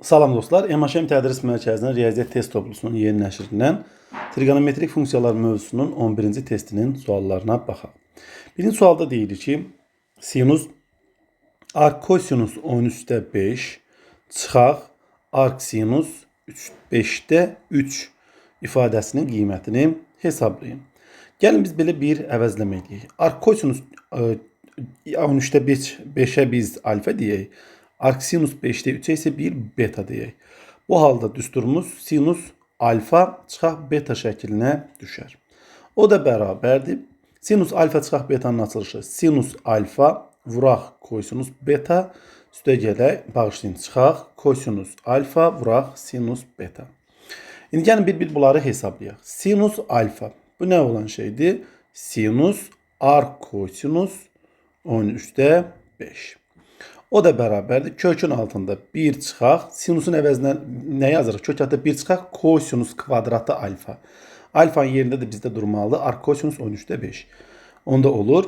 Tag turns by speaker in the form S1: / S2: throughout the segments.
S1: Salam dostlar, MHM Tədris Mərkəzinin Riyaziyyat test toplusunun yeni nəşrindən trigonometrik funksiyalar mövzusunun 11-ci testinin suallarına baxaq. Birinci sualda deyilir ki, sinus arc kosinus 10/5 çıxaq arc sinus 5/3 ifadəsinin qiymətini hesablayın. Gəlin biz belə bir əvəzləmə edək. Arc kosinus 13/5'ə biz alfa deyək. Arc sinus 5/3'e ise bir beta deyək. Bu halda düsturumuz sinus alfa çıxaq beta şəklinə düşər. O da bərabərdir. Sinus alfa çıxaq betanın açılışı sinus alfa vuraq kosinus beta üstə gələk bağışlayın çıxaq kosinus alfa vuraq sinus beta. İndi gəlin bir bunları hesablayaq. Sinus alfa bu nə olan şeydir? Sinus arc kosinus 13/5. O da bərabərdir. Kökün altında 1 çıxaq. Sinusun əvəzinə nə yazırıq? Kök altında 1 çıxaq. Kosinus kvadratı alfa. Alfanın yerində də bizdə durmalıdır. Arc kosinus 13/5. Onda olur.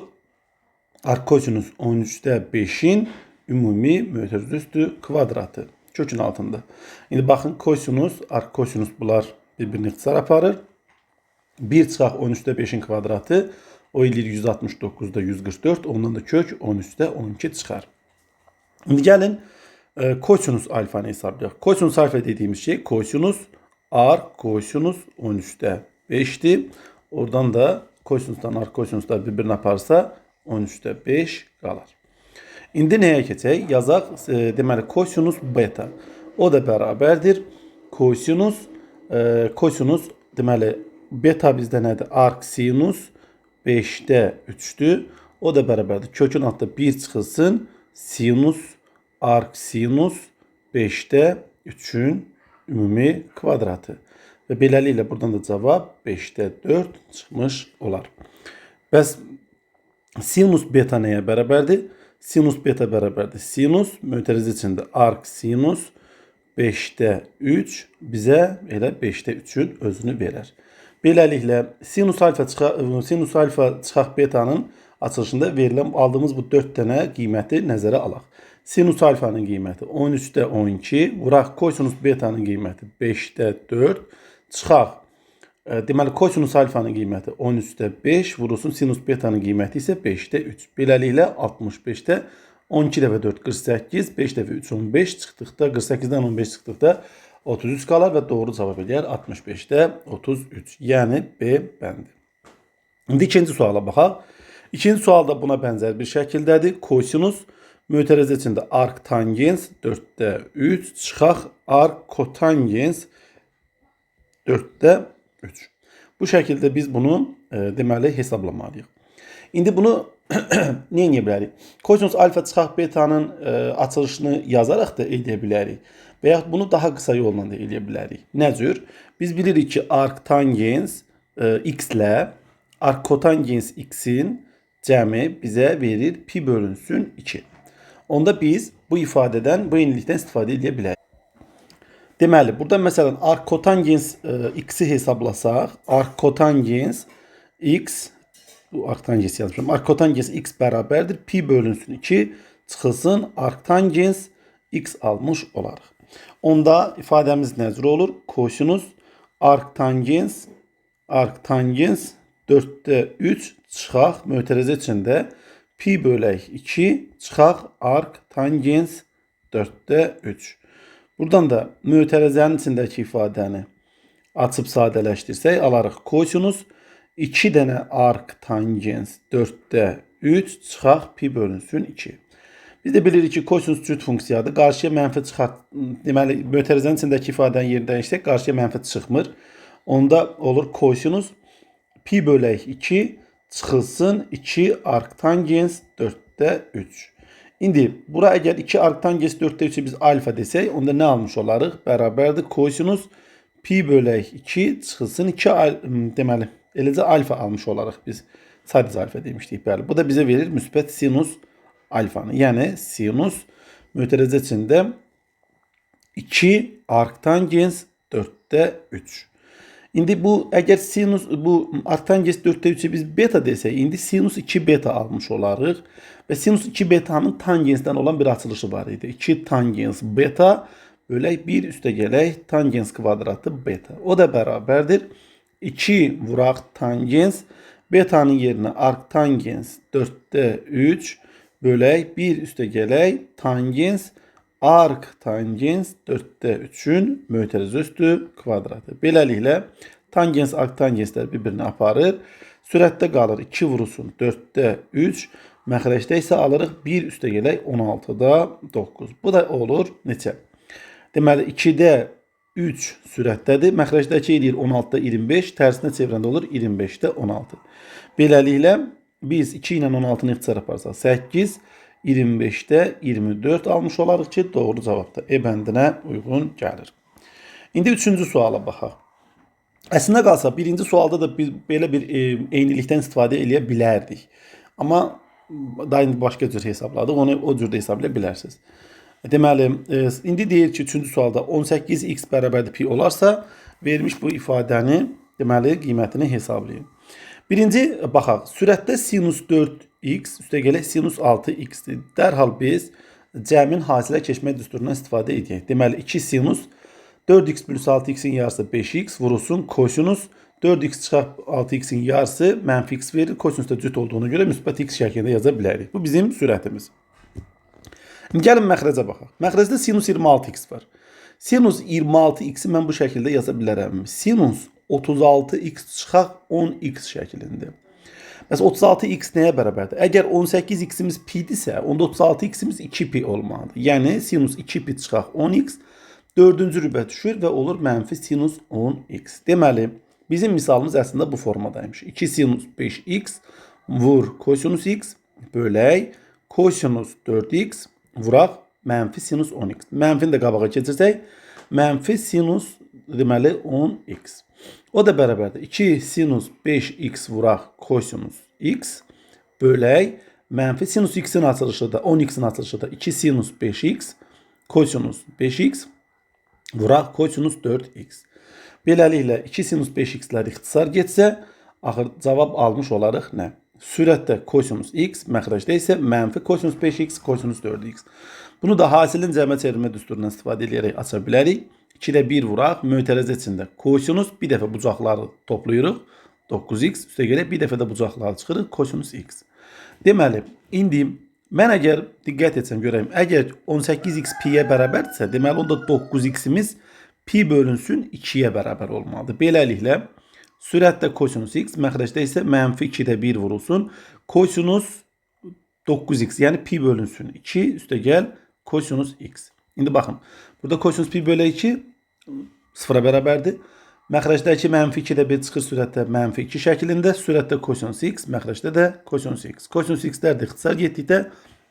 S1: Arc kosinus 13/5'in ümumi mötərizə üstü kvadratı. Kökün altında. İndi baxın kosinus, arc kosinus bunlar bir-birini ixtisar aparır. 1 çıxaq 13/5'in kvadratı. O eləyir 169'da 144. Ondan da kök 13/12 çıxar. Şimdi gəlin kosinus alfanı hesablayaq. Kosinus alfa dediğimiz şey kosinus arc kosinus 13/5'dir. Oradan da kosinusdan arc kosinuslar bir-birini aparsa 13/5 qalar. İndi nəyə keçək? Yazaq deməli kosinus beta. O da bərabərdir. Kosinus deməli beta bizdə nədir? Arc sinus 5/3'dür. O da bərabərdir. Kökün altında 1 çıxılsın. Sinus arc sinus 5/3'ün ümumi kvadratı. Və beləliklə buradan da cavab 5/4 çıxmış olar. Bəs sinus beta nəyə bərabərdir? Sinus beta bərabərdir. Sinus mötərizə içində arc sinus 5/3 bizə elə 5/3'ün özünü verər. Beləliklə sinus alfa çıxaq betanın açılışında verilən aldığımız bu 4 dənə qiyməti nəzərə alaq. Sinus alfanın qiyməti 13/12, vuraq kosinus betanın qiyməti 5/4, çıxaq. Deməli kosinus alfanın qiyməti 13/5, vurulsun sinus betanın qiyməti isə 5/3. Beləliklə 65'də 12 dəfə 4 48, 5 dəfə 3 15 çıxdıqda 48'dən 15 çıxdıqda 33 qalar və doğru cavab eləyər 65'də 33. Yəni B bəndi. İndi ikinci suala baxaq. İkinci sualda buna bənzər bir şəkildədir. Kosinus mötərizə içində arc tangens 4/3 çıxaq arc kotangens 4/3. Bu şəkildə biz bunu deməli hesablamalıyıq. İndi bunu nə edə bilərik? Kosinus alfa çıxaq betanın açılışını yazaraq da edə bilərik. Və yaxud bunu daha qısa yolla da edə bilərik. Nə cür? Biz bilirik ki arc tangens x ilə arc kotangens x'in cəmi bizə verir pi bölünsün 2. Onda biz bu ifadədən, bu yenilikdən istifadə edə bilərik. Deməli, burada məsələn arc kotangens x'i hesablasaq, arc kotangens x, bu arc tangens yazmışam, arc kotangens x bərabərdir pi bölünsün 2 çıxılsın arc tangens x almış olarıq. Onda ifadəmiz nə cür olur? Kosinus arc tangens 4/3 çıxaq mötərizə içində pi bölək 2 çıxaq arc tangens 4/3. Buradan da mötərizənin içindəki ifadəni açıb sadələşdirsək alarıq kosinus 2 dənə arc tangens 4/3 çıxaq pi bölünsün 2. Biz də bilirik ki kosinus cüt funksiyadır. Qarşıya mənfi çıxart, deməli mötərizənin içindəki ifadənin yerini dəyişsək qarşıya mənfi çıxmır. Onda olur kosinus pi bölək 2 çıxılsın 2 arc tangens 4/3. İndi bura əgər 2 arc tangens 4/3'i biz alfa desək, onda nə almış olarıq? Bərabərdir kosinus pi bölək 2 çıxılsın 2 deməli eləcə alfa almış olarıq biz. Sadəcə alfa demişdik bəli. Bu da bizə verir müsbət sinus alfanı. Yəni sinus mötərizə içində 2 arc tangens 4/3. İndi bu əgər sinus bu arc tangens 4/3'i biz beta desək, indi sinus 2 beta almış olarıq və sinus 2 betanın tangensdən olan bir açılışı var idi. 2 tangens beta bölək 1 üstə gələk tangens kvadratı beta. O da bərabərdir. 2 vuraq tangens. Beta'nın yerinə arktangens 4'te 3 bölək 1 üstə gələk tangens arktangens 4'te 3'ün mötərizə üstü kvadratı. Beləliklə tangens arktangenslər bir-birini aparır. Sürətdə qalır 2 vurulsun 4'te 3. Məxrəcdə isə alırıq 1 üstə gələk 16'da 9. Bu da olur neçə? Deməli 2'də 3 sürətdədir. Məxrəcdəki eləyir 16'da 25. Tərsinə çevirəndə olur 25'də 16. Beləliklə biz 2 ilə 16'nı ixtisar aparsaq 8, 25'də 24 almış olarıq ki, doğru cavab da E bəndinə uyğun gəlir. İndi 3-cü suala baxaq. Əslində qalsa birinci sualda da biz belə bir eynilikdən istifadə edə bilərdik. Amma daha indi başqa cür hesabladıq. Onu o cürdə hesablaya bilərsiniz. Deməli, indi deyir ki, 3-cü sualda 18x bərabərdir pi olarsa, vermiş bu ifadəni, deməli, qiymətini hesablayın. Birinci, baxaq, sürətdə sinus 4x üstə gələk sinus 6x-dir. Dərhal biz cəmin hasilə keçmək düsturundan istifadə edək. Deməli, 2 sinus 4x plus 6x'in yarısı 5x vurulsun kosinus 4x çıxaq 6x'in yarısı mənfi x verir. Kosinus da cüt olduğuna görə müsbət x şəklində yaza bilərik. Bu bizim sürətimiz. Gəlin məxrəcə baxaq. Məxrəcdə sinus 26x var. Sinus 26x'i mən bu şəkildə yaza bilərəm. Sinus 36x çıxaq 10x şəklində. Bəs 36x nəyə bərabərdir? Əgər 18x'imiz pi-dirsə, onda 36x'imiz 2pi olmalıdır. Yəni sinus 2pi çıxaq 10x 4-cü rübə düşür və olur mənfi sinus 10x. Deməli, bizim misalımız əslində bu formadaymış. 2 sinus 5x vur kosinus x bölək kosinus 4x vuraq mənfi sinus 10x. Mənfini də qabağa keçirsək, mənfi sinus deməli 10x. O da bərabərdir. 2 sinus 5x vuraq kosinus x bölək mənfi sinus x'in açılışı da 10x'in açılışı da 2 sinus 5x kosinus 5x vuraq kosinus 4x. Beləliklə 2 sinus 5x'lər ixtisar getsə, axır cavab almış olarıq nə? Sürətdə kosinus x, məxrəcdə isə mənfi kosinus 5x, kosinus 4x. Bunu da hasilin cəmə çevirmə düsturundan istifadə edərək aça bilərik. 2-də 1 vuraq, mötərizə içində kosinus, bir dəfə bucaqları toplayırıq, 9x, üstə gələk bir dəfə də bucaqları çıxırıq, kosinus x. Deməli, indi mən əgər diqqət etsəm görəyim, əgər 18x pi-yə bərabərdirsə, deməli onda 9x'imiz pi bölünsün 2-yə bərabər olmalıdır. Beləliklə, sürətdə kosinus x, məxrəcdə isə mənfi 2-də 1 vurulsun, kosinus 9x, yəni pi bölünsün 2, üstə gəl kosinus x. İndi baxın, burada kosinus pi bölə 2 0-a bərabərdir. Məxrəcdəki mənfi 2-də 1 çıxır sürətdə mənfi 2 şəklində, sürətdə kosinus x, məxrəcdə də kosinus x. Kosinus x-lər də ixtisar getdikdə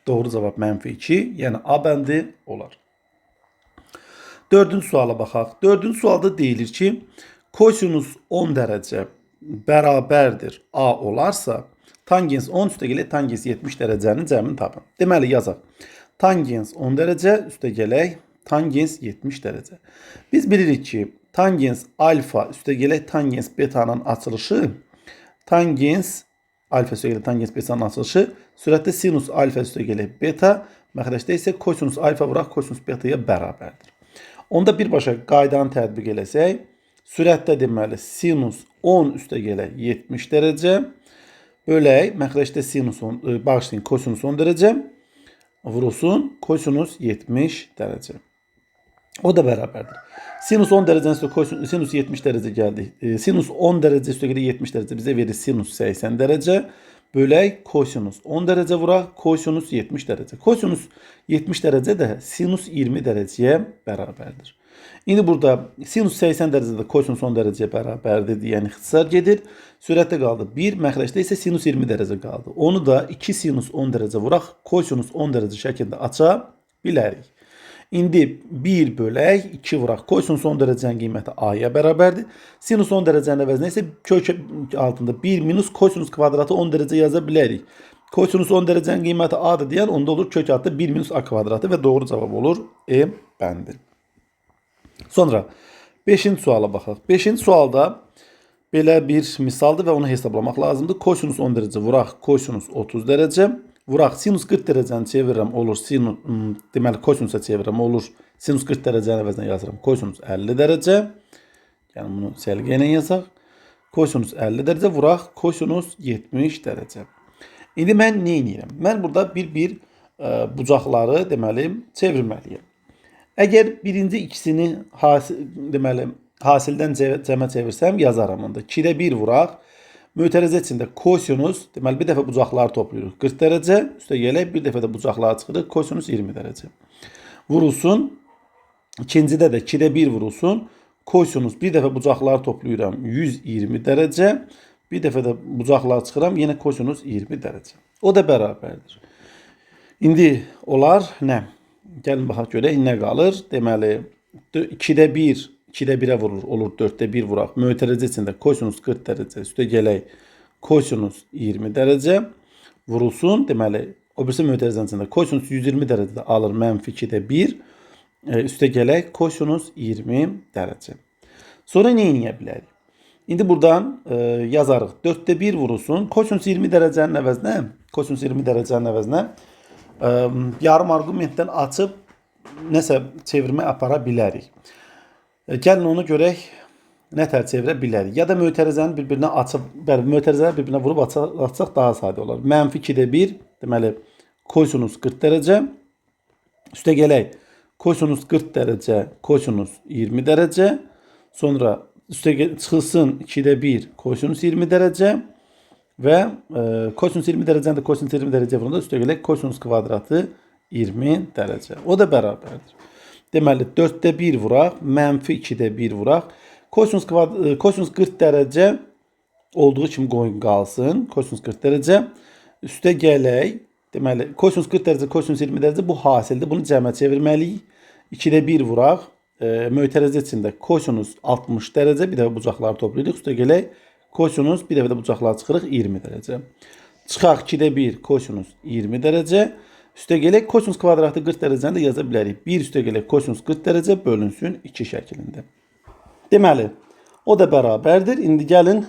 S1: doğru cavab mənfi 2, yəni A bəndi olar. 4-cü suala baxaq. 4-cü sualda deyilir ki, kosinus 10 dərəcə bərabərdir A olarsa, tangens 10 üstə gələk tangens 70 dərəcənin cəmini tapın. Deməli, yazaq. Tangens 10 dərəcə üstə gələk tangens 70 dərəcə. Biz bilirik ki, tangens alfa üstə gələk tangens betanın açılışı, tangens alfa üstə gələk tangens betanın açılışı, sürətdə sinus alfa üstə gələk beta, məxrəcdə isə kosinus alfa vuraq kosinus betaya bərabərdir. Onda birbaşa qaydanı tətbiq eləsək, sürətdə deməli sinus 10 üstə gələk 70 dərəcə, bölək məxrəcdə sinus 10, bağışlayın kosinus 10 dərəcə, vurulsun kosinus 70 dərəcə. O da bərabərdir. Sinus 10 dərəcədən üstə sinus 70 dərəcə gəldi. Sinus 10 dərəcə üstə gələ 70 dərəcə bizə verir sinus 80 dərəcə. Bölək kosinus 10 dərəcə vuraq kosinus 70 dərəcə. Kosinus 70 dərəcə də sinus 20 dərəcəyə bərabərdir. İndi burada sinus 80 dərəcədə kosinus 10 dərəcəyə bərabərdir deyən ixtisar gedir. Sürətdə qaldı 1, məxrəcdə isə sinus 20 dərəcə qaldı. Onu da 2 sinus 10 dərəcə vuraq kosinus 10 dərəcə şəklində aça bilərik. İndi 1 bölək 2 vuraq. Kosinus 10 dərəcənin qiyməti A-ya bərabərdir. Sinus 10 dərəcənin əvəzinə isə kök altında 1 minus kosinus kvadratı 10 dərəcə yaza bilərik. Kosinus 10 dərəcənin qiyməti A-dır deyən onda olur kök altında 1 minus A kvadratı və doğru cavab olur E bəndi. Sonra 5-ci suala baxaq. 5-ci sualda belə bir misaldır və onu hesablamaq lazımdır. Kosinus 10 dərəcə vuraq kosinus 30 dərəcə. Vuraq sinus 40 dərəcəni çevirirəm olur sinus deməli kosinusa çevirirəm olur Sinus 40 dərəcənin əvəzinə yazıram. Kosinus 50 dərəcə. Yəni bunu səlqə ilə yazaq. Kosinus 50 dərəcə vuraq. Kosinus 70 dərəcə. İndi mən nə edirəm? Mən burada bir bucaqları deməli çevirməliyəm. Əgər birinci ikisini hasildən cəmə çevirsəm yazaram onda. 2-də 1 vuraq. Mötərizə içində kosinus, deməli bir dəfə bucaqları toplayırıq 40 dərəcə, üstə gələk bir dəfə də bucaqları çıxırıq kosinus 20 dərəcə. Vurulsun. İkincidə də 2-də 1 vurulsun. Kosinus bir dəfə bucaqları toplayıram 120 dərəcə. Bir dəfə də bucaqları çıxıram yenə kosinus 20 dərəcə. O da bərabərdir. İndi olar nə? Gəlin baxaq görək nə qalır? Deməli 2-də 1 2-də 1'ə vurur, olur 4'də 1 vuraq. Mötərizə içində kosinus 40 dərəcə, üstə gələk kosinus 20 dərəcə vurulsun. Deməli, o birisi mötərizənin içində kosinus 120 dərəcədə alır mənfi 2'də 1, üstə gələk kosinus 20 dərəcə. Sonra nə edə bilərik? İndi buradan yazarıq. 4'də 1 vurulsun. Kosinus 20 dərəcənin əvəzinə yarım arqumentdən açıb nəsə çevirmə apara bilərik. Gəlin onu görək nə tər çevirə bilərik. Ya da mötərizəni bir-birinə açıb, mötərizəni bir-birinə vurub açsaq daha sadə olar. Mənfi 2'də 1, deməli kosinus 40 dərəcə. Üstə gələk kosinus 40 dərəcə, kosinus 20 dərəcə. Sonra üstə çıxılsın 2'də 1 kosinus 20 dərəcə. Və kosinus 20 dərəcəni də kosinus 20 dərəcə vuranda üstə gələk kosinus kvadratı 20 dərəcə. O da bərabərdir. Deməli 4'də 1 vuraq, mənfi 2'də 1 vuraq. Kosinus 40 dərəcə olduğu kimi qoyun qalsın. Kosinus 40 dərəcə. Üstə gələk. Deməli kosinus 40 dərəcə, kosinus 20 dərəcə bu hasildir. Bunu cəmə çevirməliyik. 2'də 1 vuraq. Mötərizə içində kosinus 60 dərəcə. Bir dəfə bucaqları toplayırıq. Üstə gələk kosinus, bir dəfə də bucaqları çıxırıq 20 dərəcə. Çıxaq 2'də 1 kosinus 20 dərəcə. Üstə gələk kosinus kvadratı 40 dərəcəni də yaza bilərik. 1 üstə gələk kosinus 40 dərəcə bölünsün 2 şəklində. Deməli, o da bərabərdir. İndi gəlin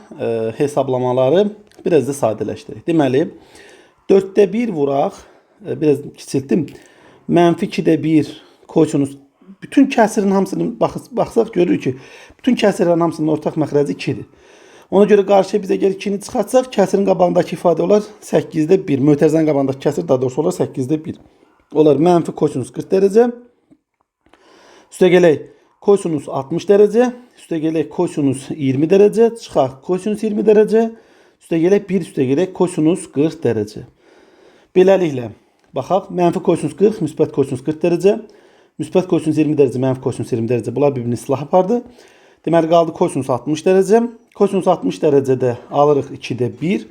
S1: hesablamaları biraz da sadələşdirək. Deməli, 4'də 1 vuraq, biraz kiçiltdim. Mənfi 2'də 1 kosinus, bütün kəsirin hamısını baxsaq görürük ki, bütün kəsirlərin hamısının ortaq məxrəci 2'dir. Ona görə qarşıya bizə gəlir 2'ni çıxartsaq, kəsirin qabağındakı ifadə olar 8'də 1. Mötərizənin qabağındakı kəsir daha doğrusu olar 8'də 1. Olar mənfi kosinus 40 dərəcə. Üstə gələk kosinus 60 dərəcə. Üstə gələk kosinus 20 dərəcə. Çıxaq kosinus 20 dərəcə. Üstə gələk 1 üstə gələk kosinus 40 dərəcə. Beləliklə, baxaq, mənfi kosinus 40, müsbət kosinus 40 dərəcə. Müsbət kosinus 20 dərəcə, mənfi kosinus 20 dərəcə. Bunlar bir-birini islah apardı. Deməli, qaldı kosinus 60 dərəcə. Kosinus 60 dərəcədə alırıq 2'də 1.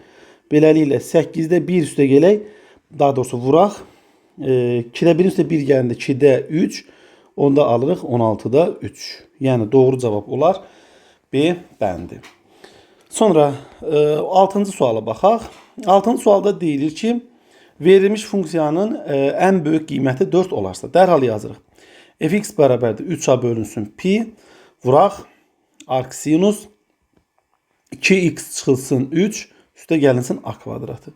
S1: Beləliklə 8'də 1 üstə gələk. Daha doğrusu vuraq. 2'də 1 üstə 1 gəlində 2'də 3. Onda alırıq 16'da 3. Yəni doğru cavab olar B bəndi. Sonra 6-cı suala baxaq. 6-cı sualda deyilir ki, verilmiş funksiyanın ən böyük qiyməti 4 olarsa dərhal yazırıq. Fx bərabərdir 3a bölünsün pi. Vuraq. Arcsinus 2x çıxılsın 3, üstə gəlinsin a kvadratı.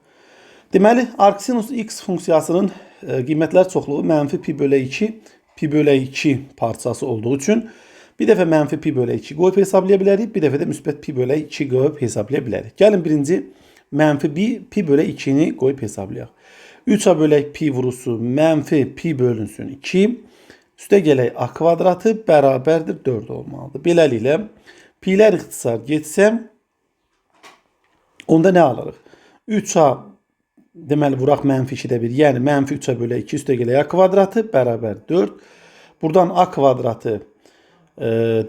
S1: Deməli, arcsinus x funksiyasının qiymətlər çoxluğu mənfi pi bölə 2, pi bölə 2 parçası olduğu üçün bir dəfə mənfi pi bölə 2 qoyub hesablaya bilərik, bir dəfə də müsbət pi bölə 2 qoyub hesablaya bilərik. Gəlin birinci mənfi pi bölə 2'ni qoyub hesablayaq. 3a bölə pi vurulsun, mənfi pi bölünsün 2, üstə gələk a kvadratı bərabərdir 4 olmalıdır. Beləliklə, pi'lər ixtisar getsəm, onda nə alırıq? 3a, deməli, vuraq mənfi 2'də 1, yəni mənfi 3a bölə 2 üstə gələk a kvadratı bərabər 4. Buradan a kvadratı,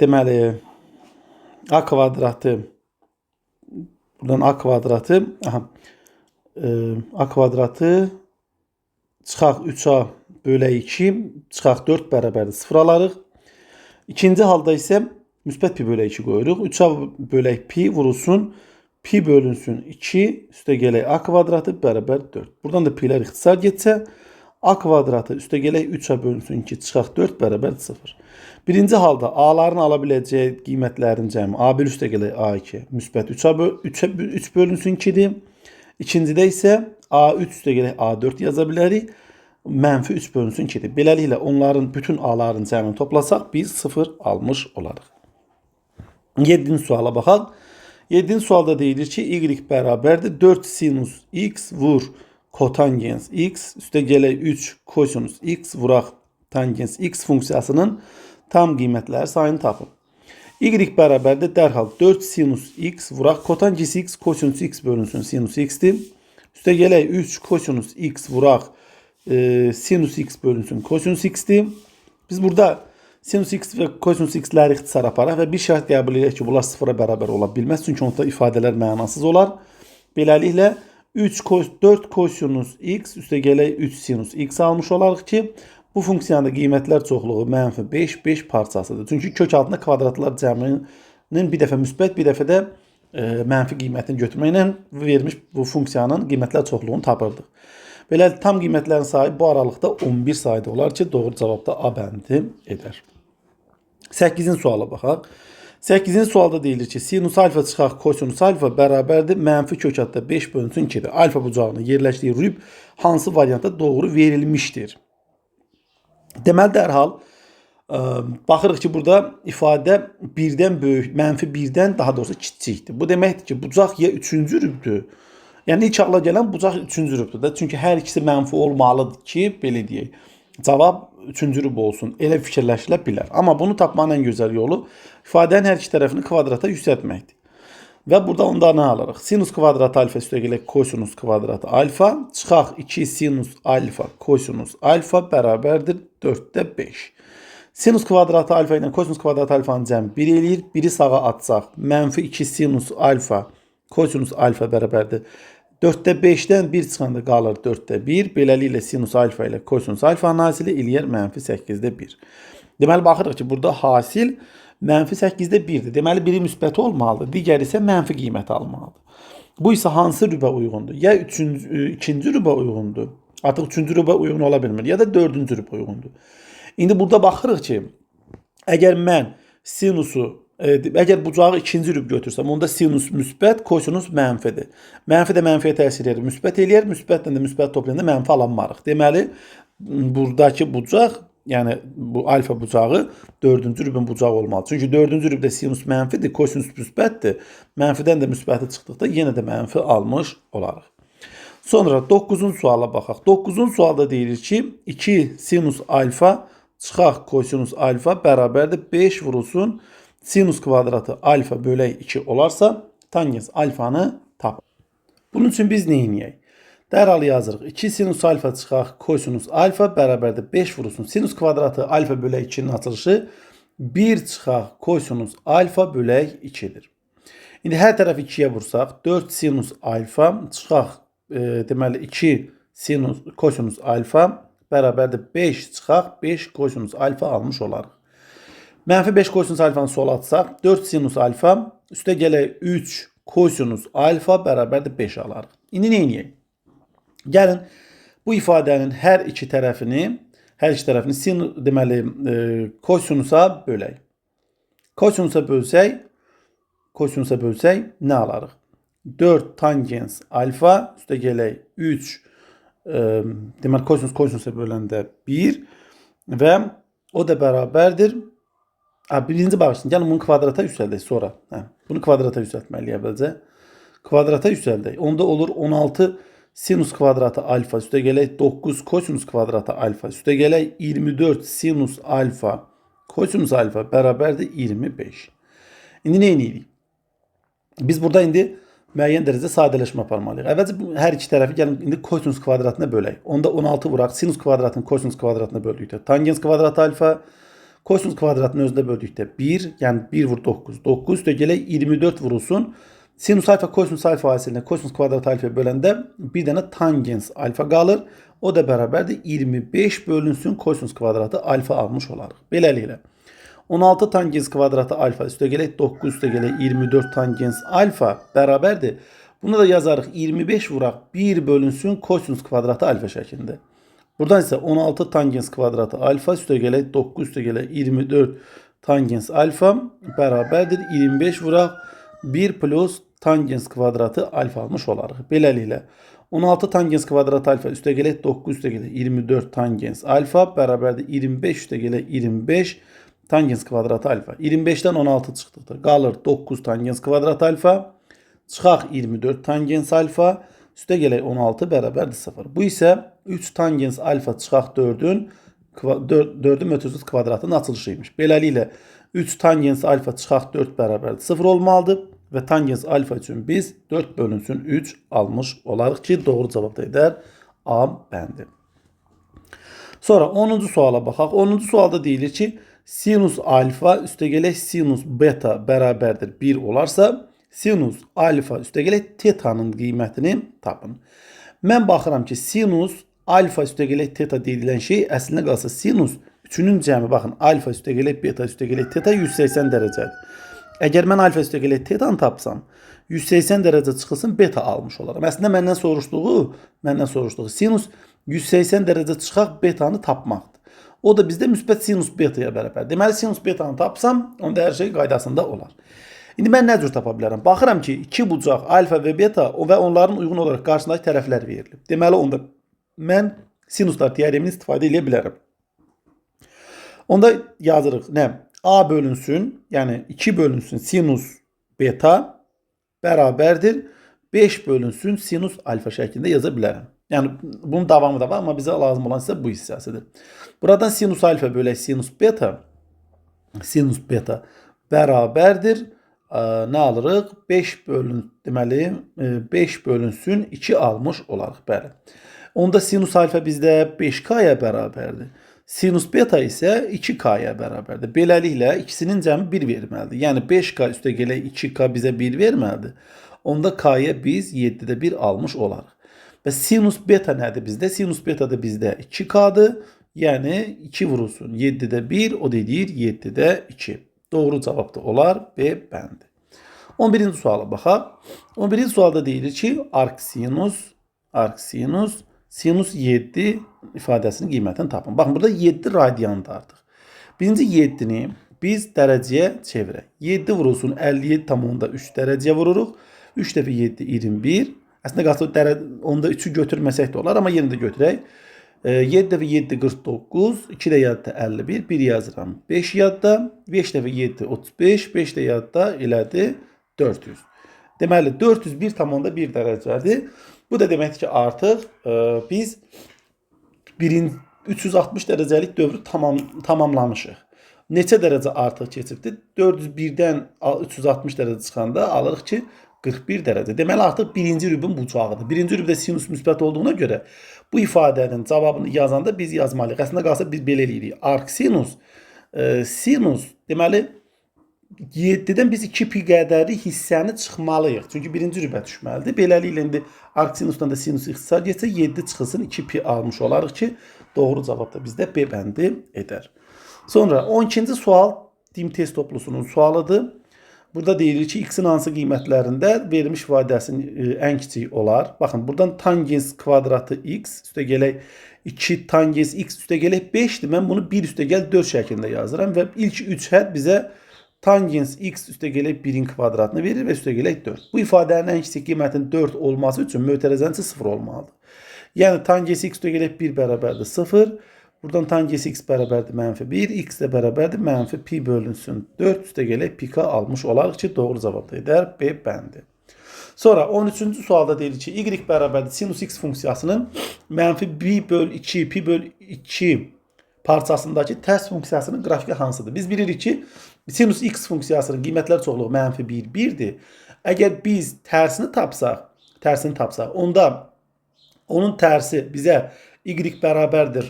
S1: deməli, a kvadratı, buradan a kvadratı çıxaq 3a bölə 2, çıxaq 4 bərabərdir 0 alarıq. İkinci halda isə müsbət pi bölə 2 qoyuruq. 3a bölə pi vurulsun, pi bölünsün 2, üstə gələk a kvadratı bərabər 4. Buradan da pi'lər ixtisar getsə, a kvadratı üstə gələk 3a bölünsün 2, çıxaq 4 bərabər 0. Birinci halda a'ların ala biləcəyi qiymətlərin cəmi a1 üstə gələk a2, müsbət 3 bölünsün 2'dir. İkincidə isə a3 üstə gələk a4 yaza bilərik. mənfi 3 bölünsün 2'dir. Beləliklə onların bütün a'ların cəmini toplasaq biz 0 almış olarıq. 7-ci suala baxaq. 7-ci sualda deyilir ki, y bərabərdir 4 sinus x vur kotangens x üstə gələk 3 kosinus x vuraq tangens x funksiyasının tam qiymətləri sayını tapın. Y bərabərdir dərhal 4 sinus x vuraq kotangens x kosinus x bölünsün sinus x'dir. Üstə gələk 3 kosinus x vuraq sinus x bölünsün kosinus x'dir. Biz burada sinus x və kosinus x'ləri ixtisar aparaq və bir şərt qəbul edək ki, bunlar sıfıra bərabər ola bilməz. Çünki onda ifadələr mənasız olar. Beləliklə 4 kosinus x üstə gələk 3 sinus x almış olarıq ki, bu funksiyanın qiymətlər çoxluğu mənfi 5, 5 parçasıdır. Çünki kök altında kvadratlar cəminin bir dəfə müsbət, bir dəfə də mənfi qiymətini götürməklə vermiş bu funksiyanın qiymətlər çoxluğunu tapırdıq. Belə tam qiymətlərin sayı bu aralıqda 11 sayda olar ki, doğru cavabda A bəndi edər. 8-ci suala baxaq. 8-ci sualda deyilir ki, sinus alfa çıxaq kosinus alfa bərabərdir mənfi kök altında 5 bölünsün 2'dir. Alfa bucağının yerləşdiyi rüb hansı variantda doğru verilmişdir? Deməli dərhal baxırıq ki, burada ifadə birdən böyük, mənfi birdən daha doğrusu kiçikdir. Bu deməkdir ki, bucaq ya 3-cü rübdür. Yəni ilk ağla gələn bucaq 3-cü rübdür da. Çünki hər ikisi mənfi olmalıdır ki, belə deyək. Cavab 3-cü rüb olsun. Elə fikirləşilə bilər. Amma bunu tapmanın ən gözəl yolu ifadənin hər iki tərəfini kvadrata yüksəltməkdir. Və burada onda nə alırıq? Sinus kvadratı alfa üstə gələk kosinus kvadratı alfa çıxaq 2 sinus alfa kosinus alfa bərabərdir 4'də 5. Sinus kvadratı alfa ilə kosinus kvadratı alfanın cəmi 1 eləyir. Biri sağa atsaq mənfi 2 sinus alfa kosinus alfa bərabərdir 4'də 5'dən 1 çıxanda qalır 4'də 1. Beləliklə sinus alfa ilə kosinus alfa hasili eləyər mənfi 8'də 1. Deməli baxırıq ki, burada hasil mənfi 8'də 1'dir. Deməli biri müsbət olmalıdır, digəri isə mənfi qiymət almalıdır. Bu isə hansı rübə uyğundur? Ya 2-ci rübə uyğundur. Artıq 3-cü rübə uyğun ola bilmir, ya da 4-cü rübə uyğundur. İndi burada baxırıq ki, əgər mən sinusu əgər bucağı 2-ci rüb götürsəm, onda sinus müsbət, kosinus mənfidir. Mənfi də mənfiyə təsir edir, müsbət eləyər, müsbətlə də müsbət toplayanda mənfi alanmarıq. Deməli, buradakı bucaq, yəni bu alfa bucağı 4-cü rübün bucağı olmalı. Çünki 4-cü rübdə sinus mənfidir, kosinus müsbətdir. Mənfidən də müsbəti çıxdıqda yenə də mənfi almış olarıq. Sonra 9-cu suala baxaq. 9-cu sualda deyilir ki, 2 sinus alfa çıxaq kosinus alfa bərabərdir 5 vurulsun sinus kvadratı alfa bölək 2 olarsa tangens alfanı tapın. Bunun üçün biz nə edək? Dərhal yazırıq. 2 sinus alfa çıxaq kosinus alfa bərabərdir 5 vurulsun sinus kvadratı alfa bölək 2'nin açılışı 1 çıxaq kosinus alfa bölək 2'dir. İndi hər tərəfi 2'yə vursaq 4 sinus alfa çıxaq deməli 2 sinus kosinus alfa bərabərdir 5 çıxaq 5 kosinus alfa almış olarıq. Mənfi 5 kosinus alfanı sola atsaq 4 sinus alfa üstə gələk 3 kosinus alfa bərabərdir 5 alarıq. İndi nə edək? Gəlin bu ifadənin hər iki tərəfini deməli kosinusa bölək. Kosinusa bölsək nə alarıq? 4 tangens alfa üstə gələk 3 deməli kosinusa böləndə 1 və o da bərabərdir. Birinci bağışlayın. Gəlin bunu kvadrata yüksəldək sonra. Bunu kvadrata yüksəltməliyik əvvəlcə. Kvadrata yüksəldək. Onda olur 16 sinus kvadratı alfa üstə gələk 9 kosinus kvadratı alfa üstə gələk 24 sinus alfa kosinus alfa bərabərdir 25. İndi nə edirik? Biz burada indi müəyyən dərəcədə sadələşmə aparmalıyıq. Əvvəlcə hər iki tərəfi gəlin indi kosinus kvadratına bölək. Onda 16 vuraq sinus kvadratını kosinus kvadratına böldükdə tangens kvadratı alfa kosinus kvadratının özündə böldükdə 1, yəni 1 vur 9. 9 üstə gələk 24 vurulsun. Sinus alfa kosinus alfa hasilinə kosinus kvadratı alfa böləndə bir dənə tangens alfa qalır. O da bərabərdir 25 bölünsün kosinus kvadratı alfa almış olarıq. Beləliklə 16 tangens kvadratı alfa üstə gələk 9 üstə gələk 24 tangens alfa bərabərdir. Bunu da yazarıq 25 vuraq 1 bölünsün kosinus kvadratı alfa şəklində. Buradan isə 16 tangens kvadratı alfa üstə gələk 9 üstə gələk 24 tangens alfa bərabərdir 25 vuraq 1 plus tangens kvadratı alfa almış olarıq. Beləliklə 16 tangens kvadrat alfa üstəgələk 9 üstəgələk 24 tangens alfa bərabərdir 25 üstəgələk 25 tangens kvadrat alfa. 25-dən 16 çıxdıqda qalır 9 tangens kvadrat alfa. Çıxaq 24 tangens alfa üstəgələk 16 bərabərdir 0. Bu isə 3 tangens alfa çıxaq 4-ün mötərizət kvadratının açılışıymış. Beləliklə 3 tangens alfa çıxaq 4 bərabərdir 0 olmalıdır. Və tangens alfa üçün biz 4 bölünsün 3 almış olarıq ki, doğru cavab da edər A bəndi. Sonra 10-cu suala baxaq. 10-cu sualda deyilir ki, sinus alfa üstəgələk sinus beta bərabərdir 1 olarsa, sinus alfa üstəgələk tetanın qiymətini tapın. Mən baxıram ki, sinus alfa üstəgələk teta deyilən şey əslində qalsa sinus 3-ünün cəmi, baxın, alfa üstəgələk beta üstəgələk teta 180 dərəcədir. Əgər mən alfa üstəgələk tetanı tapsam, 180 dərəcə çıxılsın beta almış olaram. Əslində məndən soruşduğu sinus 180 dərəcə çıxaq betanı tapmaqdır. O da bizdə müsbət sinus betaya bərabər. Deməli, sinus betanı tapsam, onda hər şey qaydasında olar. İndi mən nə cür tapa bilərəm? Baxıram ki, iki bucaq alfa və beta və onların uyğun olaraq qarşısındakı tərəflər verilib. Deməli, onda mən sinuslar teoremini istifadə edə bilərəm. Onda yazırıq, nə? A bölünsün, yəni 2 bölünsün sinus beta bərabərdir 5 bölünsün sinus alfa şəklində yaza bilərəm. Yəni bunun davamı da var, amma bizə lazım olan isə bu hissəsidir. Buradan sinus alfa bölək sinus beta bərabərdir. Nə alırıq? 5 bölünsün 2 almış olarıq. Bəli. Onda sinus alfa bizdə 5K-ya bərabərdir. Sinus beta isə 2K-ya bərabərdir. Beləliklə ikisinin cəmi 1 verməlidir. Yəni 5K üstəgələk 2K bizə 1 verməlidir. Onda K-ya biz 7-də 1 almış olarıq. Və sinus beta nədir bizdə? Sinus beta da bizdə 2K-dır. Yəni 2 vurulsun 7-də 1, o deyir 7-də 2. Doğru cavab da olar B bəndi. 11-ci suala baxaq. 11-ci sualda deyilir ki, arc sinus 7 ifadəsinin qiymətini tapın. Baxın, burada 7 radiandır artıq. Birinci 7-ni biz dərəcəyə çevirək. 7 vurulsun 57,3 dərəcəyə vururuq. 3 dəfə 7, 21. Əslində qalsa onda 3-ü götürməsək də olar, amma yenə də götürək. 7 dəfə 7, 49. 2 də yadda 51. 1 yazıram. 5 yadda. 5 dəfə 7, 35. 5 də yadda elədi 400. Deməli, 401,1 dərəcədir. Bu da deməkdir ki, artıq biz 360 dərəcəlik dövrü tamamlamışıq. Neçə dərəcə artıq keçibdir? 401-dən 360 dərəcə çıxanda alırıq ki, 41 dərəcə. Deməli, artıq birinci rübün bucağıdır. Birinci rübdə sinus müsbət olduğuna görə bu ifadənin cavabını yazanda biz yazmalıyıq. Əslində qalsa biz belə eləyirik. Arc sinus, deməli, 7-dən biz 2 pi qədəri hissəni çıxmalıyıq. Çünki birinci rübə düşməlidir. Beləliklə, indi arc sinusdan da sinus ixtisar getsə 7 çıxılsın 2 pi almış olarıq ki, doğru cavab da bizdə B bəndi edər. Sonra 12-ci sual dim test toplusunun sualıdır. Burada deyilir ki, x-in hansı qiymətlərində verilmiş ifadəsinin ən kiçik olar. Baxın, buradan tangens kvadratı x üstəgələk 2 tangens x üstəgələk 5-dir. Mən bunu 1 üstəgəl 4 şəklində yazıram və ilk 3 hədd bizə tangens x üstəgələk 1-in kvadratını verir və üstəgələk 4. Bu ifadənin ən kiçik qiymətinin 4 olması üçün mötərizənin 0 olmalıdır. Yəni tangens x üstəgələk 1 bərabərdir 0. Buradan tangens x bərabərdir -1. X də bərabərdir -pi bölünsün 4 üstəgələk pi k almış olarıq ki, doğru cavab da edər B bəndi. Sonra 13-cü sualda deyilir ki, y bərabərdir sinus x funksiyasının -1 böl 2 pi böl 2 parçasındakı tərs funksiyasının qrafiki hansıdır? Biz bilirik ki, sinus x funksiyasının qiymətlər çoxluğu -1, 1-dir. Əgər biz tərsini tapsaq, onda onun tərsi bizə y bərabərdir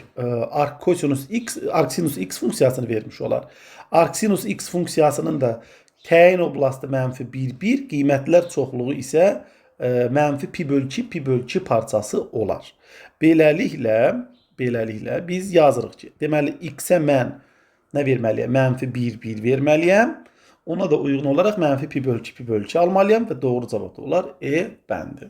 S1: arc sinus x funksiyasını vermiş olar. Arc sinus x funksiyasının da təyin oblasti -1, 1, qiymətlər çoxluğu isə -pi böl 2, pi böl 2 parçası olar. Beləliklə biz yazırıq ki, deməli x-ə mən nə verməliyəm? -1, 1 verməliyəm. Ona da uyğun olaraq -pi böl 2, pi böl 2 almalıyam və doğru cavab da olar E bəndi.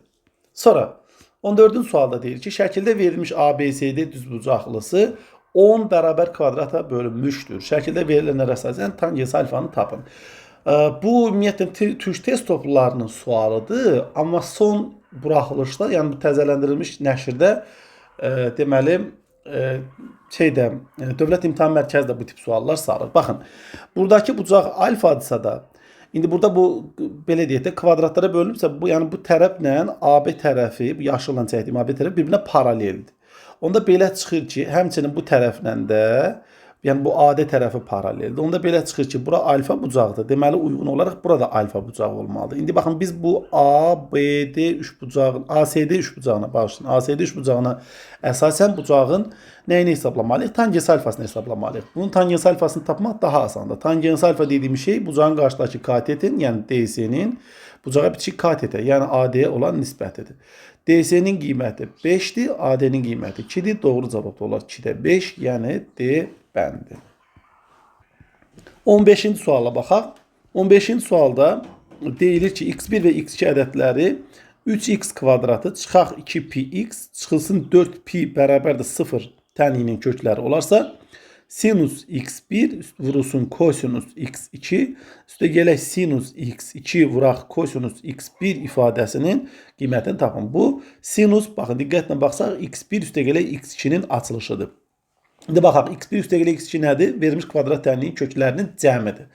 S1: Sonra 14-cü sualda deyir ki, şəkildə verilmiş ABCD düzbucaqlısı 10 bərabər kvadrata bölünmüşdür. Şəkildə verilənlərə əsasən tangens alfanı tapın. Bu ümumiyyətlə türk test toplarının sualıdır, amma son buraxılışda, yəni bu təzələndirilmiş nəşrdə deməli şeydə Dövlət İmtahan Mərkəzi də bu tip suallar salır. Baxın, buradakı bucaq alfadısa da indi burada bu belə deyək də kvadratlara bölünübsə, bu yəni bu tərəflə AB tərəfi, bu yaşılla çəkdiyim AB tərəfi bir-birinə paraleldir. Onda belə çıxır ki, həmçinin bu tərəflə də yəni bu AD tərəfi paraleldir. Onda belə çıxır ki, bura alfa bucaqdır. Deməli uyğun olaraq burada alfa bucağı olmalıdır. İndi baxın biz bu ABD üçbucağın, ASD üçbucağına bağışlayın. ASD üçbucağına əsasən bucağın nəyini hesablamalıyıq? Tangens alfasını hesablamalıyıq. Bunun tangens alfasını tapmaq daha asandır. Tangens alfa dediyimiz şey bucağın qarşıdakı katetin, yəni DS'nin bucağa bitişik katete, yəni AD-yə olan nisbətidir. DS'nin qiyməti 5-dir, AD-nin qiyməti 2-dir. Doğru cavab olar 2-də 5, yəni D bəndi. 15-ci suala baxaq. 15-ci sualda deyilir ki, x1 və x2 ədədləri 3x kvadratı çıxaq 2px çıxılsın 4pi bərabərdir 0 təninin kökləri olarsa, sinus x1 vurulsun kosinus x2 üstə gələk sinus x2 vuraq kosinus x1 ifadəsinin qiymətini tapın. Bu sinus, baxın diqqətlə baxsaq, x1 üstə gələk x2-nin açılışıdır. İndi baxaq, x1 üstə gələk x2 nədir? Verilmiş kvadrat tənliyin köklərinin cəmidir.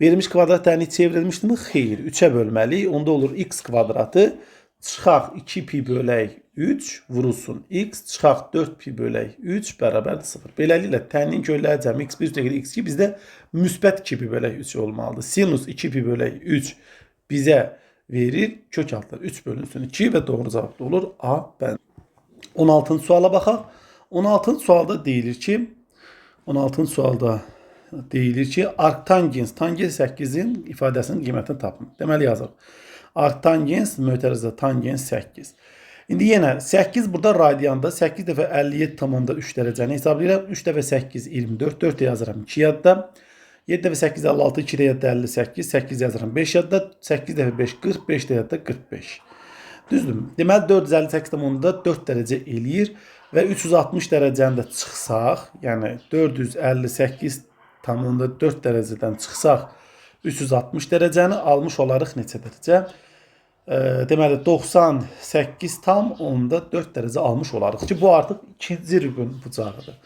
S1: Verilmiş kvadrat tənliyi çevrilmişdirmi? Xeyr. 3-ə bölməliyik. Onda olur x kvadratı çıxaq 2pi bölək 3 vurulsun x çıxaq 4pi bölək 3 bərabərdir 0. Beləliklə tənliyin kökləri cəmi x1 üstə gələk x2 bizdə müsbət 2pi bölək 3 olmalıdır. Sinus 2pi bölək 3 bizə verir kök altlar 3 bölünsün 2 və doğru cavab da olur A bənd. 16-cı suala baxaq. 16-cı sualda deyilir ki, arctangens, tangens 8-in ifadəsinin qiymətini tapın. Deməli yazaq. Arctangens mötərizə tangens 8. İndi yenə 8 burada radianda 8 dəfə 57,3 dərəcəni hesablayıram. 3 dəfə 8 24, 4 də yazıram 2 yadda. 7 dəfə 8 56, 2 də yadda 58, 8 yazıram 5 yadda. 8 dəfə 5 40, 5 də yadda 45. Düzdür. Deməli 458,4 dərəcə eləyir. Və 360 dərəcəni də çıxsaq, yəni 458,4 dərəcədən çıxsaq 360 dərəcəni almış olarıq neçə dərəcə? Deməli 98,4 dərəcə almış olarıq ki, bu artıq ikinci rübün bucağıdır.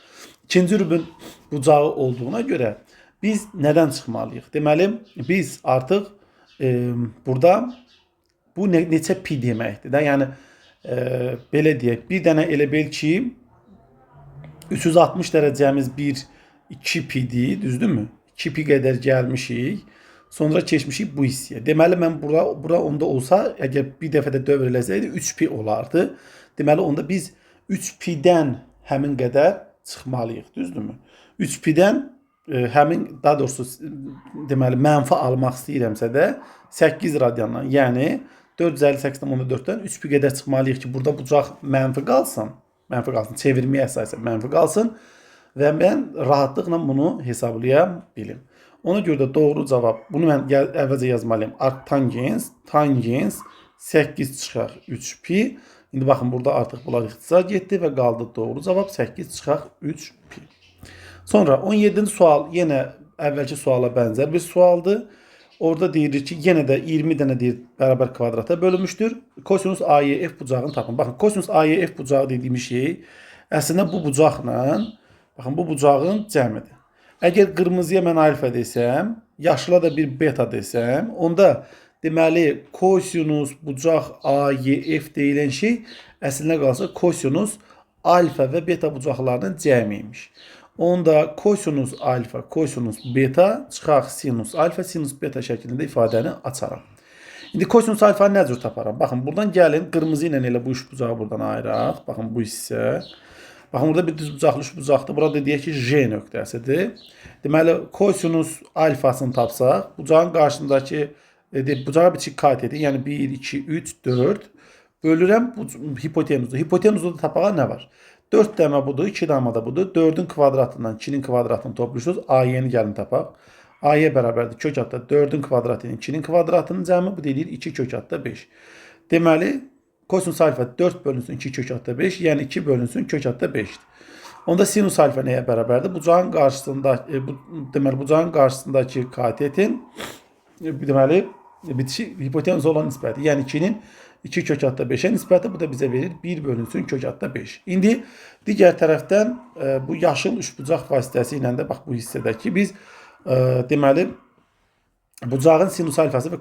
S1: İkinci rübün bucağı olduğuna görə biz nədən çıxmalıyıq? Deməli biz artıq burada bu neçə pi deməkdir də, yəni belə deyək, bir dənə elə bil ki 360 dərəcəmiz 2 pidir, düzdürmü? 2 pi qədər gəlmişik, sonra keçmişik bu hissəyə. Deməli mən bura onda olsa, əgər bir dəfə də dövr eləsəydi 3 pi olardı. Deməli onda biz 3 pidən həmin qədər çıxmalıyıq, düzdürmü? 3 pidən həmin, daha doğrusu deməli mənfi almaq istəyirəmsə də 8 radiandan, yəni 458,4-dən 3 pi qədər çıxmalıyıq ki, burada bucaq mənfi qalsın, çevirməyə əsasən mənfi qalsın və mən rahatlıqla bunu hesablaya bilim. Ona görə də doğru cavab, bunu mən əvvəlcə yazmalıyım. Arctangens, tangens 8 çıxaq 3 pi. İndi baxın, burada artıq bunlar ixtisar getdi və qaldı doğru cavab 8 çıxaq 3 pi. Sonra 17-ci sual yenə əvvəlki suala bənzər bir sualdır. Orada deyilir ki, yenə də 20 dənə deyir bərabər kvadrata bölünmüşdür. Kosinus AYF bucağını tapın. Baxın, kosinus AYF bucağı dediyimiz şey əslində bu bucaqla, baxın, bu bucağın cəmidir. Əgər qırmızıya mən alfa desəm, yaşıla da bir beta desəm, onda deməli kosinus bucaq AYF deyilən şey əslində qalsa kosinus alfa və beta bucaqlarının cəmiymiş. Onda kosinus alfa, kosinus beta çıxaq sinus alfa, sinus beta şəklində ifadəni açaram. İndi kosinus alfanı nə cür taparam? Baxın, buradan gəlin, qırmızı ilə elə bu üç bucağı buradan ayıraq. Baxın, bu hissə. Baxın, burada bir düz bucaqlı üç bucaqdır. Burada deyək ki, J nöqtəsidir. Deməli, kosinus alfasını tapsaq, bucağın qarşısındakı, bucağa biçik kateti, yəni 1, 2, 3, 4 bölürəm hipotenuzu. Hipotenuzda da tapağa nə var? 4 dəmə budur, 2 dəmə də budur. 4-ün kvadratından 2-nin kvadratını toplayırsınız. AY-ni gəlin tapaq. AY bərabərdir kök altda 4-ün kvadratının 2-nin kvadratının cəmi, bu deyilir 2 kök altda 5. Deməli, kosinus alfa 4 bölünsün 2 kök altda 5, yəni 2 bölünsün kök altda 5'dir. Onda sinus alfa nəyə bərabərdir? Bucağın qarşısındakı katetin, deməli, bitişi hipotenuza olan nisbəti. Yəni 2-nin 2 kök altda 5'e nisbəti. Bu da bizə verir 1 bölünsün kök altda 5. İndi digər tərəfdən bu yaşıl üçbucaq vasitəsilə də bax bu hissədəki biz deməli bucağın sinus alfası və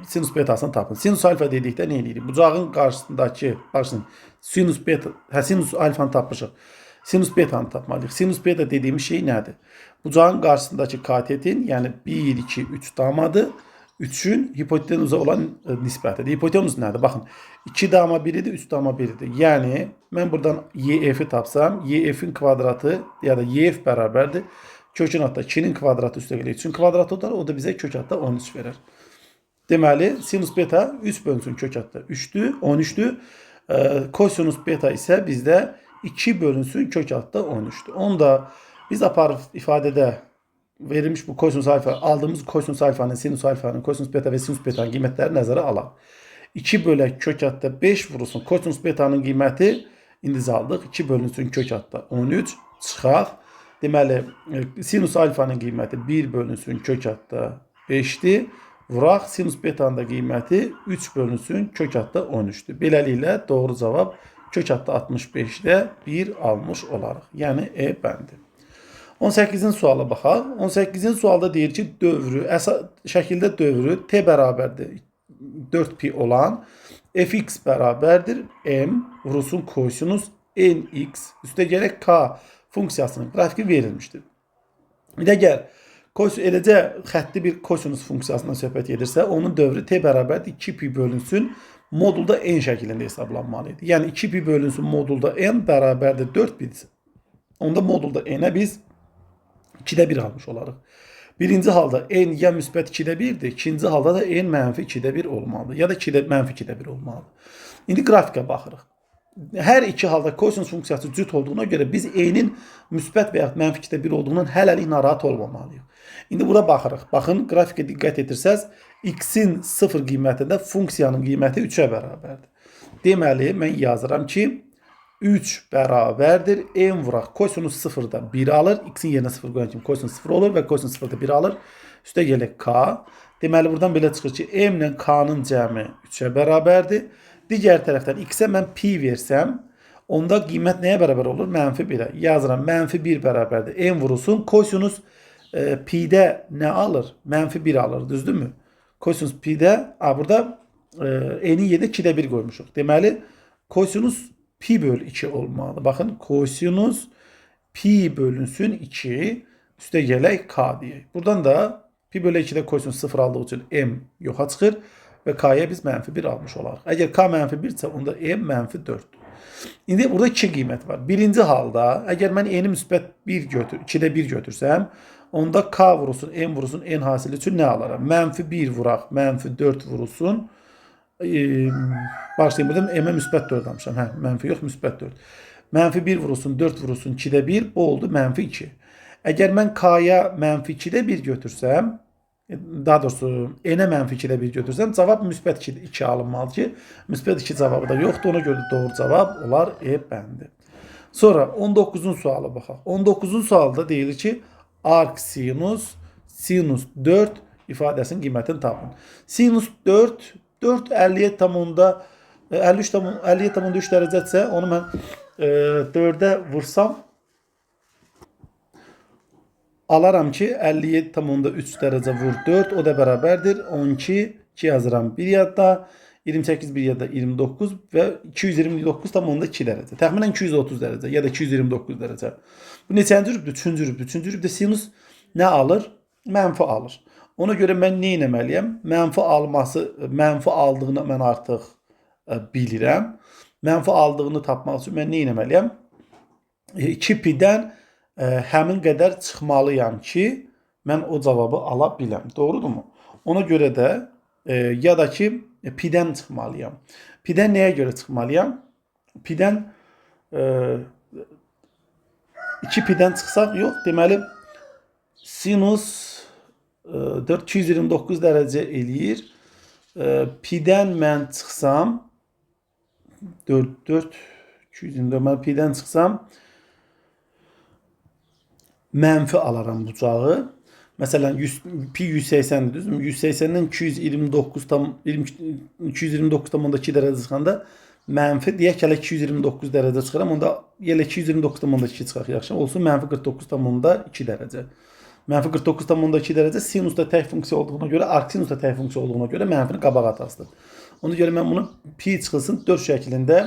S1: sinus betasını tapın. Sinus alfa dedikdə nə edirik? Bucağın qarşısındakı, baxın, sinus alfanı tapmışıq. Sinus betanı tapmalıyıq. Sinus beta dediğimiz şey nədir? Bucağın qarşısındakı katetin, yəni 1, 2, 3 damadır. 3'ün hipotenuza olan nisbətidir. Hipotenuz nədir? Baxın, 2 dama 1'idir, 3 dama 1'idir. Yəni, mən buradan YF-i tapsam, YF-in kvadratı ya da YF bərabərdir. Kökün altda 2'nin kvadratı üstə gəlir 3'ün kvadratı olar. O da bizə kök altda 13 verir. Deməli, sinus beta 3 bölünsün kök altda 3'dür, 13'dür. Kosinus beta isə bizdə 2 bölünsün kök altda 13'dür. Onu da biz aparıb ifadədə verilmiş bu kosinus alfa, aldığımız kosinus alfanın, sinus alfanın, kosinus beta ve sinus betanın qiymətləri nəzərə alaq. 2 bölək kök altda 5 vurulsun. Kosinus betanın qiyməti indi aldıq. 2 bölünsün kök altda 13 çıxaq. Deməli, sinus alfanın qiyməti 1 bölünsün kök altda 5'dir. Vuraq, sinus betanın da qiyməti 3 bölünsün kök altda 13'dür. Beləliklə doğru cavab kök altda 65'də 1 almış olarıq. Yəni E bəndi. 18'in suala baxaq. 18'in sualda deyir ki, dövrü, şəkildə dövrü T bərabərdir 4pi olan fx bərabərdir m vurulsun kosinus nx üstə gələk k funksiyasının qrafiki verilmişdir. Bir də gəl, eləcə xəttli bir kosinus funksiyasından söhbət edirsə, onun dövrü T bərabərdir 2pi bölünsün modulda n şəklində hesablanmalıdır. Yəni 2pi bölünsün modulda n bərabərdir 4pi. Onda modulda n'ə biz 2'də 1 almış olarıq. Birinci halda n ya müsbət 2'də 1'dir. İkinci halda da n mənfi 2'də 1 olmalıdır. Ya da mənfi 2'də 1 olmalıdır. İndi qrafikə baxırıq. Hər iki halda kosinus funksiyası cüt olduğuna görə biz n'in müsbət və ya mənfi 2'də 1 olduğundan hələlik narahat olmamalıyıq. İndi bura baxırıq. Baxın, qrafikə diqqət etirsəz, x'in 0 qiymətində funksiyanın qiyməti 3'ə bərabərdir. Deməli, mən yazıram ki, 3 bərabərdir. N vuraq. Kosinus 0'da 1 alır. X'in yerinə 0 qoyan kimi kosinus 0 olur və kosinus 0'da 1 alır. Üstə gələk k. Deməli, buradan belə çıxır ki, m ilə k'nın cəmi 3'ə bərabərdir. Digər tərəfdən x'ə mən pi versəm, onda qiymət nəyə bərabər olur? Mənfi 1'ə. Yazıram, mənfi 1 bərabərdir. N vurulsun. Kosinus pi'də nə alır? Mənfi 1 alır. Düzdürmü? Kosinus pi'də, burada n'in yerinə 2'də 1 qoymuşuq. Deməli, kosinus pi bölü 2 olmalı. Bakın, kosinus pi bölünsün 2 üstə gələk k deyək. Buradan da pi bölü 2'də kosinus 0 aldığı üçün m yoxa çıxır və k'ya biz mənfi 1 almış olarıq. Əgər k mənfi 1 isə onda m mənfi 4'dür. İndi burada 2 qiymət var. Birinci halda əgər mən n'yi müsbət 2'də 1 götürsəm, onda k vurulsun, m vurulsun, n hasili üçün nə alaram? Mənfi 1 vuraq, mənfi 4 vurulsun. Başlayayım, burada m'ə müsbət 4 almışam. Mənfi yox, müsbət 4. Mənfi 1 vurulsun, 4 vurulsun, 2'də 1, bu oldu mənfi 2. Əgər mən k'ya mənfi 2'də 1 götürsəm, daha doğrusu n'ə mənfi 2'də 1 götürsəm, cavab müsbət 2 alınmalı ki, müsbət 2 cavabı da yoxdur. Ona görə doğru cavab olar E bəndi. Sonra 19'un sualı baxaq. 19'un sualda deyilir ki, arc sinus 4 ifadəsinin qiymətini tapın. Sinus 4 57 tamında 57 tamında 3 dərəcədirsə, onu mən 4'ə vursam alaram ki 57 tamında 3 dərəcə vur 4, o da bərabərdir 12, 2 yazıram 1 yadda, 28 bir yadda 29 və 229 tamında 2 dərəcə. Təxminən 230 dərəcə ya da 229 dərəcə. Bu neçənci rübdür? Üçüncü rübdür. Üçüncü rübdə sinus nə alır? Mənfi alır. Ona görə mən nə etməliyəm? Mənfi aldığını mən artıq bilirəm. Mənfi aldığını tapmaq üçün mən nə etməliyəm? 2pi'dən həmin qədər çıxmalıyam ki, mən o cavabı ala biləm. Doğrudurmu? Ona görə də ya da ki pi'dən çıxmalıyam. Pi'dən nəyə görə çıxmalıyam? Pi'dən 2pi'dən çıxsaq yox. Deməli sinus 429 dərəcə eləyir. Pi'dən mən çıxsam 229 mən pi'dən çıxsam mənfi alaram bucağı. Məsələn, pi 180-dir, düzdürmü? 180-dən 229,2 dərəcə çıxanda mənfi deyək ki, 229 dərəcə çıxıram. Onda elə 229,2 çıxaq yaxşı. Olsun mənfi 49,2 dərəcə. Mənfi 49,2 dərəcə sinusda tək funksiya olduğuna görə, arcsinusda tək funksiya olduğuna görə mənfini qabağa atasıdır. Ona görə mən bunu pi çıxılsın 4 şəklində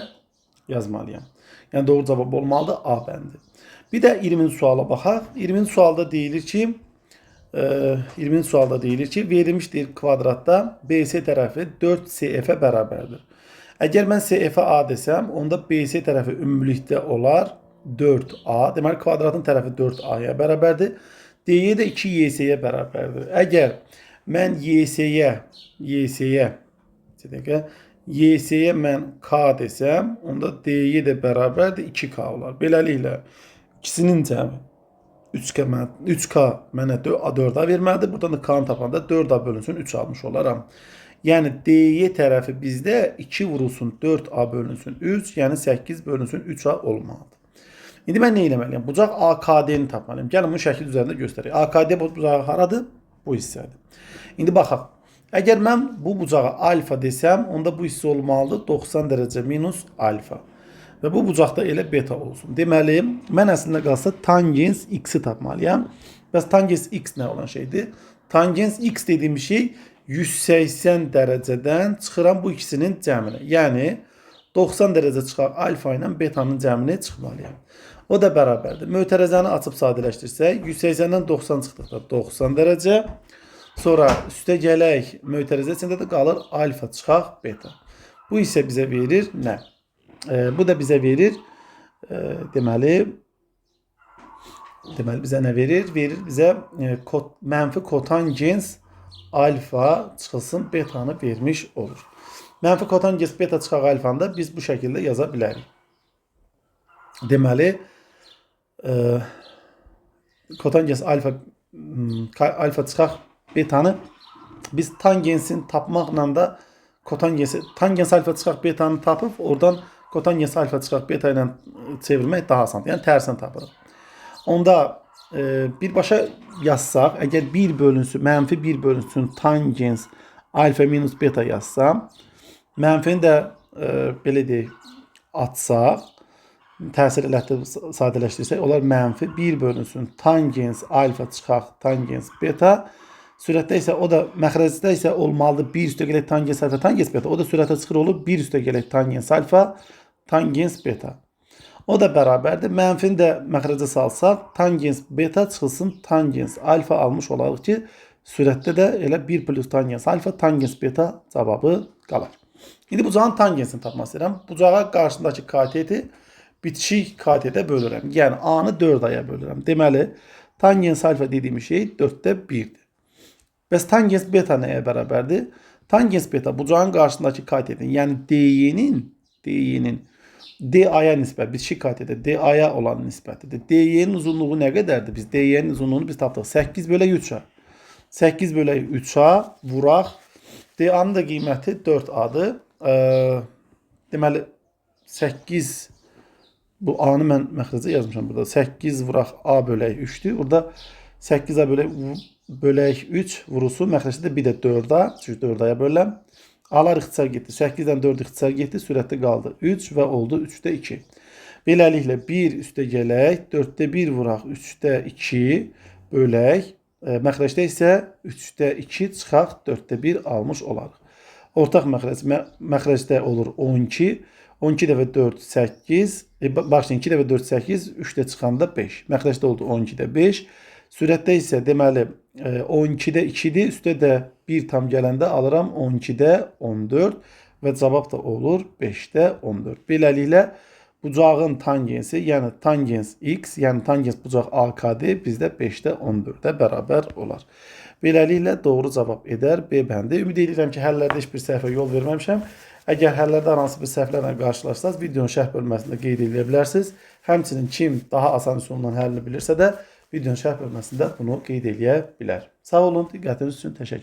S1: yazmalıyam. Yəni doğru cavab olmalıdır A bəndi. Bir də 20-ci suala baxaq. 20-ci sualda deyilir ki, verilmişdir kvadratda BS tərəfi 4CF-ə bərabərdir. Əgər mən CF-ə A desəm, onda BS tərəfi ümumilikdə olar 4A. Deməli, kvadratın tərəfi 4A-ya bərabərdir. DY də 2YS-yə bərabərdir. Əgər mən YS-yə mən K desəm, onda DY də bərabərdir 2K olar. Beləliklə, ikisinin cəmi 3K mənə 4A verməlidir. Buradan da K-nı tapanda 4A bölünsün 3 almış olaram. Yəni DY tərəfi bizdə 2 vurulsun 4A bölünsün 3, yəni 8 bölünsün 3A olmalıdır. İndi mən nə etməliyəm? Bucaq AKD-ni tapmalıyım. Gəlin bunu şəkil üzərində göstərək. AKD bucağı haradır? Bu hissədir. İndi baxaq. Əgər mən bu bucağa alfa desəm, onda bu hissə olmalıdır 90 dərəcə minus alfa. Və bu bucaqda elə beta olsun. Deməli, mən əslində qalsa tangens x-i tapmalıyam. Bəs tangens x nə olan şeydir? Tangens x dediyim şey 180 dərəcədən çıxıram bu ikisinin cəminə. Yəni 90 dərəcə çıxaq alfa ilə betanın cəmini çıxmalıyam. O da bərabərdir. Mötərəzəni açıb sadələşdirsək, 180-dən 90 çıxdıqda 90 dərəcə. Sonra üstə gələk, mötərəzə içində də qalır alfa çıxaq beta. Bu isə bizə verir nə? Bu da bizə verir, deməli bizə nə verir? Verir bizə mənfi kotangens alfa çıxılsın betanı vermiş olur. Mənfi kotangens beta çıxaq alfanı da biz bu şəkildə yaza bilərik. Deməli, kotangens alfa çıxaq betanı biz tangensin tapmaqla da tangens alfa çıxaq betanı tapıb oradan kotangens alfa çıxaq beta ilə çevirmək daha asandır. Yəni tərsini tapırıq. Onda birbaşa yazsaq, əgər mənfi 1 bölünsün tangens alfa minus beta yazsam, mənfini də belə deyək, atsaq, təsir elətdirib sadələşdirsək, onlar mənfi 1 bölünsün tangens alfa çıxaq tangens beta. Sürətdə isə, o da məxrəcdə isə olmalıdır 1 üstə gələk tangens alfa tangens beta. O da sürətə çıxır olur 1 üstə gələk tangens alfa tangens beta. O da bərabərdir. Mənfini də məxrəcə salsaq, tangens beta çıxılsın tangens alfa almış olarıq ki, sürətdə də elə 1 plus tangens alfa tangens beta cavabı qalar. İndi bucağın tangensini tapmaq istəyirəm. Bucağa qarşısındakı kateti bitişik katetə bölürəm. Yəni A-nı 4A-ya bölürəm. Deməli, tangens alfa dediyim şey 4-də 1-dir. Bəs tangens beta nəyə bərabərdir? Tangens beta bucağın qarşısındakı katetin, yəni DY-nin DA-ya nisbət, bitişik katetə DA-ya olan nisbətidir. DY-nin uzunluğu nə qədərdir? Biz DY-nin uzunluğunu biz tapdıq. 8/3A. 8/3A vuraq. DA-nın da qiyməti 4A-dır. Deməli, 8 bu A-nı mən məxrəcə yazmışam burada. 8 vuraq A bölək 3-dür. Burada 8A bölək 3 vurulsun. Məxrəcdə bir də 4A. Çünki 4A-ya böləm. A-lar ixtisar getdi. 8-dən 4 ixtisar getdi. Sürətli qaldı 3 və oldu 3-də 2. Beləliklə 1 üstə gələk. 4-də 1 vuraq 3-də 2 bölək. Məxrəcdə isə 3-də 2 çıxaq 4-də 1 almış olarıq. Ortaq məxrəcdə olur 12. 12 dəfə 4 8. Başlayın 2 dəfə 4 8. 3-də çıxanda 5. Məxrəcdə oldu 12-də 5. Sürətdə isə deməli 12-də 2-dir. Üstə də 1 tam gələndə alıram 12-də 14 və cavab da olur 5-də 14. Beləliklə bucağın tangensi, yəni tangens x, yəni tangens bucaq AKD bizdə 5-də 14-də bərabər olar. Beləliklə doğru cavab edər B bəndi. Ümid edirəm ki, həllərdə heç bir səhvə yol verməmişəm. Əgər həllərdə hansı bir səhvlərlə qarşılaşsanız, videonun şərh bölməsində qeyd edə bilərsiniz. Həmçinin kim daha asan üsulla həllini bilirsə də videonun şərh bölməsində bunu qeyd edə bilər. Sağ olun, diqqətiniz üçün təşəkkür ederim.